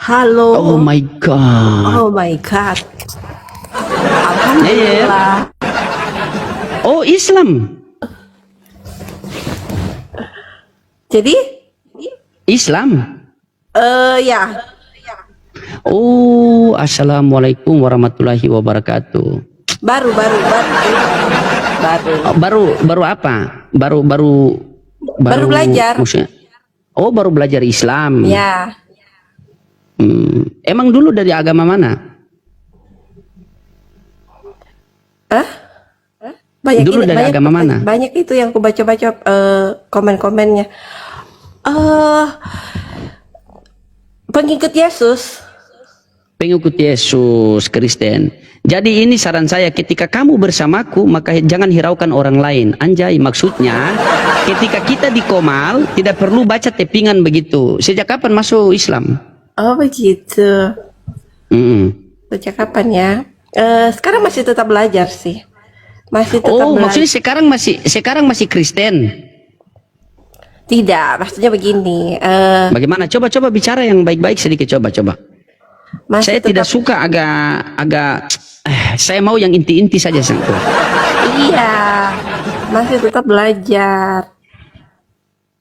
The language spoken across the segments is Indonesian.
Oh Halo. my God. Oh my God. Iya. Alhamdulillah. Oh, Islam. Jadi, Islam. ya, Oh, assalamualaikum warahmatullahi wabarakatuh. baru, baru, baru, baru, Oh, baru apa? baru belajar. Maksudnya? Oh, baru belajar Islam. Ya, Emang dulu dari agama mana? banyak Dulu dari banyak, agama mana? banyak itu yang aku baca-baca komen-komennya. eh Pengikut Yesus. Pengikut Yesus Kristen. Jadi ini saran saya, ketika kamu bersamaku maka jangan hiraukan orang lain. Anjay, maksudnya ketika kita di Komal tidak perlu baca tepingan begitu. Sejak kapan masuk Islam? Oh begitu. Mm. Sejak kapan ya? Sekarang masih tetap belajar sih. Masih tetap Oh, belajar. maksudnya sekarang masih Kristen. Tidak, maksudnya begini. Bagaimana? Coba bicara yang baik-baik sedikit, coba. Masih Saya tidak tetap, suka agak saya mau yang inti-inti saja Sangku. iya, masih tetap belajar.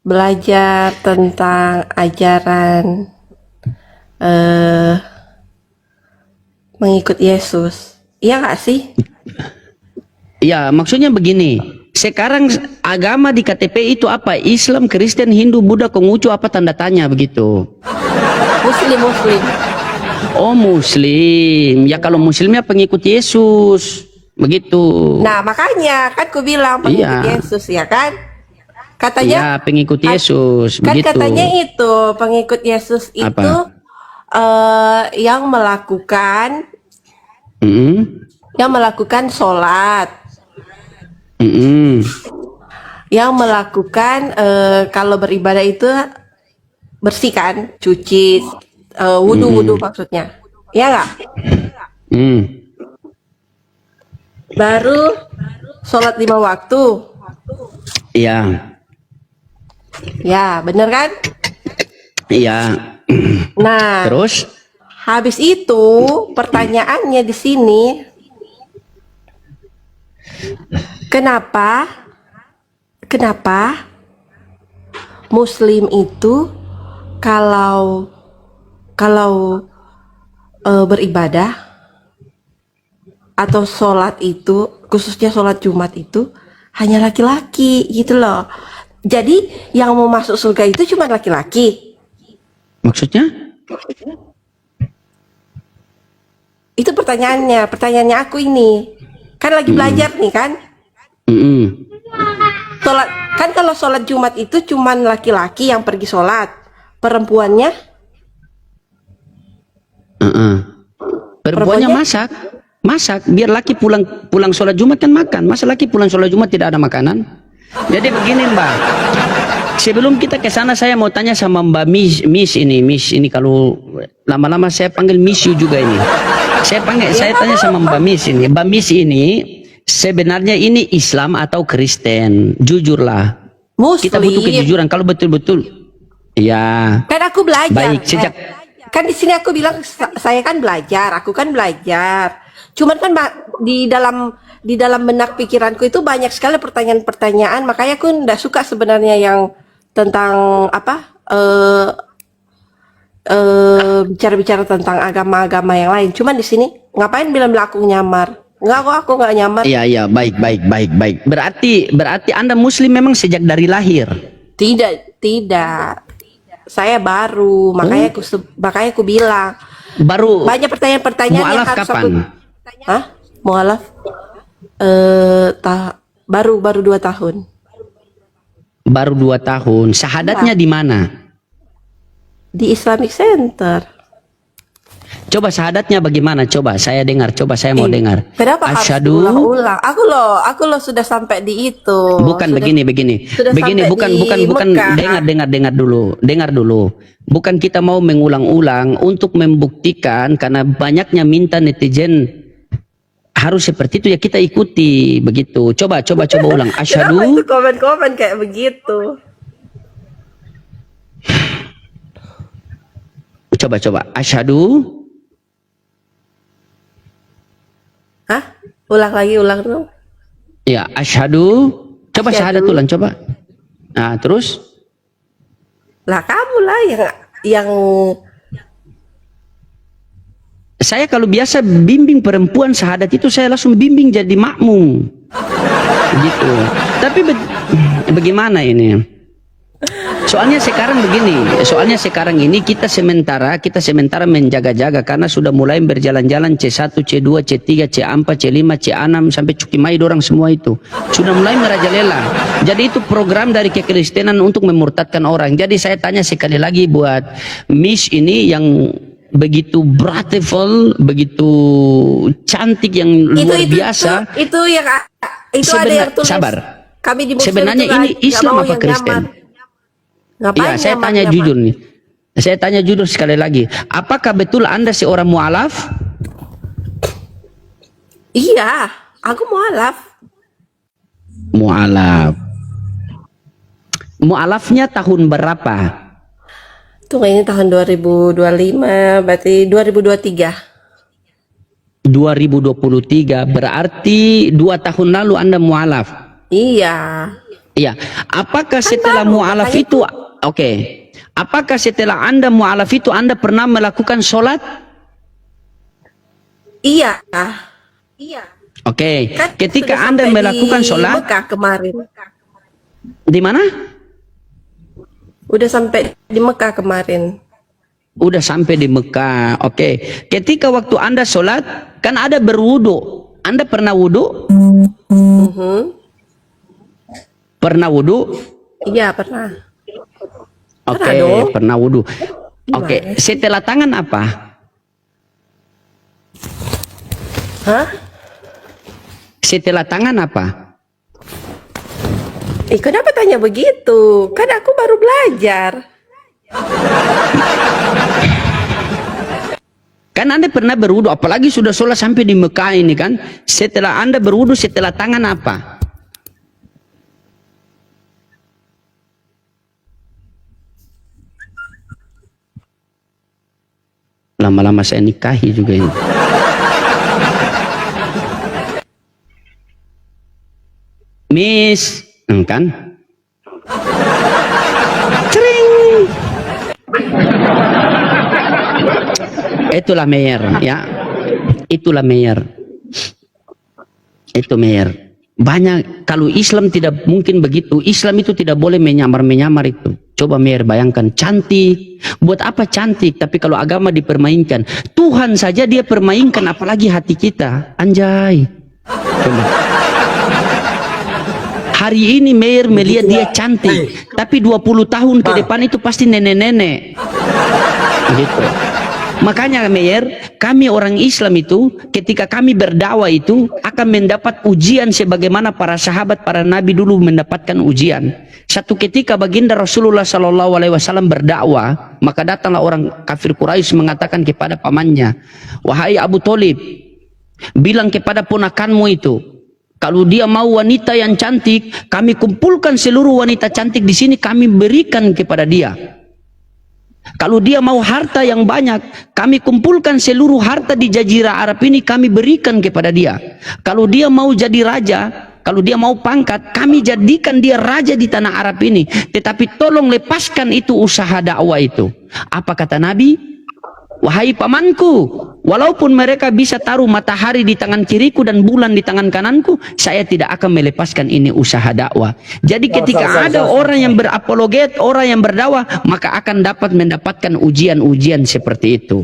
Belajar tentang ajaran mengikut Yesus. Iya nggak sih? Ya, maksudnya begini. Sekarang agama di KTP itu apa? Islam, Kristen, Hindu, Buddha, Konghucu, apa tanda tanya begitu? Muslim, Muslim. Oh, Muslim. Ya kalau Muslimnya pengikut Yesus. Begitu. Nah, makanya kan ku bilang pengikut Iya. Yesus ya kan? Katanya Ya, pengikut Yesus. kan Begitu. katanya itu pengikut Yesus itu Apa? yang melakukan Mm-mm. sholat, Mm-mm. yang melakukan kalau beribadah itu bersih kan, cuci, wudhu maksudnya, ya nggak? Mm. Baru sholat 5 waktu, Iya. ya bener kan? Iya. Nah, Terus? habis itu pertanyaannya di sini, kenapa Muslim itu kalau beribadah atau sholat itu, khususnya sholat Jumat itu hanya laki-laki gitu loh. Jadi yang mau masuk surga itu cuma laki-laki. Maksudnya? Itu pertanyaannya aku ini. Kan lagi belajar nih kan. Mm-mm. Sholat, kan kalau sholat Jumat itu cuman laki-laki yang pergi sholat. Perempuannya Perempuannya masak biar laki pulang sholat Jumat kan makan. Masa laki pulang sholat Jumat tidak ada makanan? Jadi begini Mbak, sebelum kita ke sana saya mau tanya sama Mbak Miss ini kalau lama-lama saya panggil Miss you juga ini. Saya tanya sama Mbak Miss ini. Mbak Miss ini sebenarnya ini Islam atau Kristen? Jujurlah. Muslim. Kita butuh kejujuran kalau betul-betul. Ya. Kan aku belajar. Baik, sejak kan di sini aku bilang saya kan belajar, aku kan belajar. Cuman kan di dalam benak pikiranku itu banyak sekali pertanyaan-pertanyaan, makanya aku nggak suka sebenarnya yang tentang apa bicara-bicara tentang agama-agama yang lain. Cuman di sini ngapain bilang aku nyamar? Enggak kok, aku nggak nyamar. Iya, baik. Berarti Anda Muslim memang sejak dari lahir. Tidak. Saya baru, makanya aku bilang Baru banyak pertanyaan-pertanyaan yang mualaf harus kapan? Hah? Mualaf? Baru 2 tahun. Baru 2 tahun. Syahadatnya di mana? Di Islamic Center. Coba syahadatnya bagaimana? Coba saya dengar. Coba saya mau dengar. Kenapa harus Asyhadu. ulang-ulang? Aku loh sudah sampai di itu. Bukan begini. sudah Begini sampai bukan di Mekah. dengar dulu. Bukan kita mau mengulang-ulang untuk membuktikan karena banyaknya minta netizen harus seperti itu ya kita ikuti begitu. Coba ulang. Kenapa Asyhadu. itu komen-komen kayak begitu? Coba. Asyhadu. Hah? Ulang dong. Ya, asyhadu. Coba Asyhadu. syahadat ulang, coba. Nah, terus? Lah kamu lah yang Saya kalau biasa bimbing perempuan syahadat itu saya langsung bimbing jadi makmum. Gitu. Tapi bagaimana ini? Soalnya sekarang ini kita sementara menjaga-jaga karena sudah mulai berjalan-jalan C1, C2, C3, C4, C5, C6 sampai cukimai dorang semua itu. Sudah mulai merajalela. Jadi itu program dari kekristenan untuk memurtadkan orang. Jadi saya tanya sekali lagi buat Miss ini yang begitu beautiful, begitu cantik yang luar biasa. Itu ada yang tulis. Sabar. Kami di Muslim Sebenarnya itu ini nggak Islam mau apa yang Kristen? nyamar. Ngapain Iya, saya nyamar, tanya nyamar? jujur nih. Saya tanya jujur sekali lagi. Apakah betul Anda seorang mu'alaf? Iya, aku mualaf. Mu'alaf. Mu'alafnya tahun berapa? Tunggu, ini tahun 2025, berarti 2023. 2023, berarti 2 tahun lalu Anda mu'alaf. Iya. Iya. Apakah Kan setelah baru, mu'alaf makanya itu, oke. Apakah setelah Anda mu'alaf itu Anda pernah melakukan sholat? Iya. Iya. Oke. Kan Ketika sudah Anda sampai melakukan di sholat, Mekah kemarin. di mana? Udah sampai di Mekah kemarin. Udah sampai di Mekah. Oke. Ketika waktu Anda sholat, kan ada berwudu. Anda pernah wudu? Pernah wudu? Iya, pernah. Oke, Pernah dong. pernah wudu. Oke, Gimana setelah tangan apa? Hah? Setelah tangan apa? Kenapa tanya begitu? Kan aku baru belajar. Kan Anda pernah berwudu, apalagi sudah sholat sampai di Mekah ini kan. Setelah Anda berwudu, setelah tangan apa? Lama-lama saya nikahi juga ini. Miss, kan? Cering. Itulah Meyer, ya. Itulah Meyer. Itu Meyer. Banyak, kalau Islam tidak mungkin begitu. Islam itu tidak boleh menyamar-menyamar itu. Coba Meyer bayangkan, cantik. Buat apa cantik? Tapi kalau agama dipermainkan. Tuhan saja dia permainkan, apalagi hati kita. Anjay. Coba. Hari ini Meyer melihat dia cantik. Tapi 20 tahun ke depan itu pasti nenek-nenek. Gitu. Makanya Meyer, kami orang Islam itu ketika kami berdakwah itu akan mendapat ujian sebagaimana para sahabat, para nabi dulu mendapatkan ujian. Satu ketika baginda Rasulullah SAW berdakwah, maka datanglah orang kafir Quraisy mengatakan kepada pamannya, wahai Abu Thalib, bilang kepada ponakanmu itu, kalau dia mau wanita yang cantik, kami kumpulkan seluruh wanita cantik di sini, kami berikan kepada dia. Kalau dia mau harta yang banyak, kami kumpulkan seluruh harta di Jazirah Arab ini, kami berikan kepada dia. Kalau dia mau jadi raja, kalau dia mau pangkat, kami jadikan dia raja di tanah Arab ini. Tetapi tolong lepaskan itu usaha dakwah itu. Apa kata Nabi? Wahai pamanku, walaupun mereka bisa taruh matahari di tangan kiriku dan bulan di tangan kananku, saya tidak akan melepaskan ini usaha dakwah. Jadi ketika ada orang yang berapologet, orang yang berdakwah, maka akan mendapatkan ujian-ujian seperti itu.